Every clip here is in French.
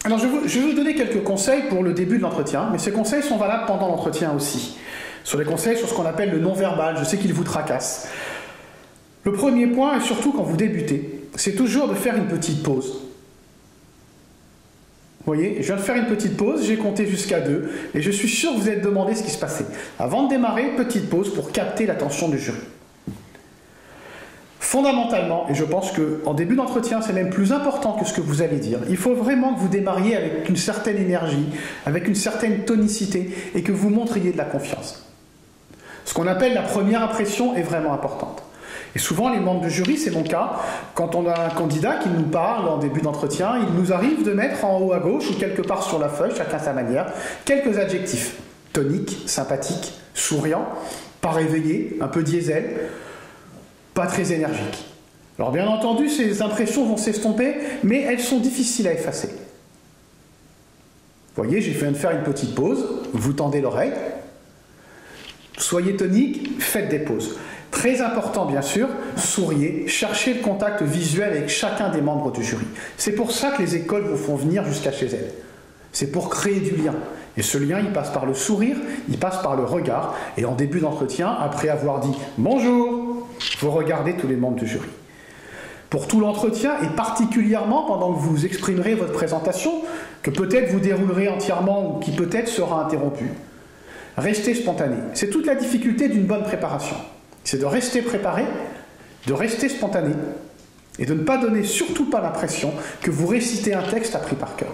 Alors je vais vous donner quelques conseils pour le début de l'entretien, mais ces conseils sont valables pendant l'entretien aussi. Sur les conseils sur ce qu'on appelle le non-verbal, je sais qu'il vous tracasse. Le premier point, et surtout quand vous débutez, c'est toujours de faire une petite pause. Vous voyez, je viens de faire une petite pause, j'ai compté jusqu'à 2, et je suis sûr que vous êtes demandé ce qui se passait. Avant de démarrer, petite pause pour capter l'attention du jury. Fondamentalement, et je pense qu'en début d'entretien, c'est même plus important que ce que vous allez dire, il faut vraiment que vous démarriez avec une certaine énergie, avec une certaine tonicité, et que vous montriez de la confiance. Ce qu'on appelle la première impression est vraiment importante. Et souvent, les membres du jury, c'est mon cas, quand on a un candidat qui nous parle en début d'entretien, il nous arrive de mettre en haut à gauche ou quelque part sur la feuille, chacun à sa manière, quelques adjectifs. Tonique, sympathique, souriant, pas réveillé, un peu diesel, pas très énergique. Alors bien entendu, ces impressions vont s'estomper, mais elles sont difficiles à effacer. Vous voyez, j'ai fait de faire une petite pause, vous tendez l'oreille. Soyez tonique, faites des pauses. Très important, bien sûr, souriez, cherchez le contact visuel avec chacun des membres du jury. C'est pour ça que les écoles vous font venir jusqu'à chez elles. C'est pour créer du lien. Et ce lien, il passe par le sourire, il passe par le regard. Et en début d'entretien, après avoir dit « Bonjour », vous regardez tous les membres du jury. Pour tout l'entretien, et particulièrement pendant que vous exprimerez votre présentation, que peut-être vous déroulerez entièrement ou qui peut-être sera interrompue, restez spontané. C'est toute la difficulté d'une bonne préparation. C'est de rester préparé, de rester spontané, et de ne pas donner surtout pas l'impression que vous récitez un texte appris par cœur.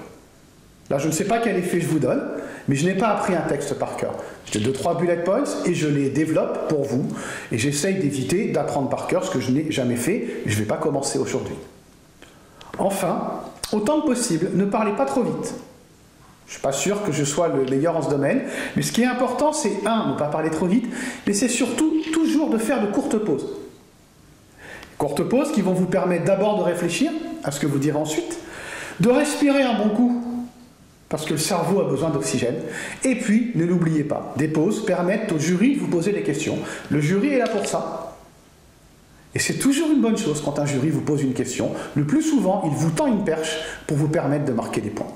Là, je ne sais pas quel effet je vous donne, mais je n'ai pas appris un texte par cœur. J'ai 2-3 bullet points et je les développe pour vous, et j'essaye d'éviter d'apprendre par cœur ce que je n'ai jamais fait, et je ne vais pas commencer aujourd'hui. Enfin, autant que possible, ne parlez pas trop vite. Je ne suis pas sûr que je sois le meilleur en ce domaine, mais ce qui est important, c'est ne pas parler trop vite, mais c'est surtout toujours de faire de courtes pauses. Courtes pauses qui vont vous permettre d'abord de réfléchir à ce que vous direz ensuite, de respirer un bon coup, parce que le cerveau a besoin d'oxygène, et puis, ne l'oubliez pas, des pauses permettent au jury de vous poser des questions. Le jury est là pour ça. Et c'est toujours une bonne chose quand un jury vous pose une question. Le plus souvent, il vous tend une perche pour vous permettre de marquer des points.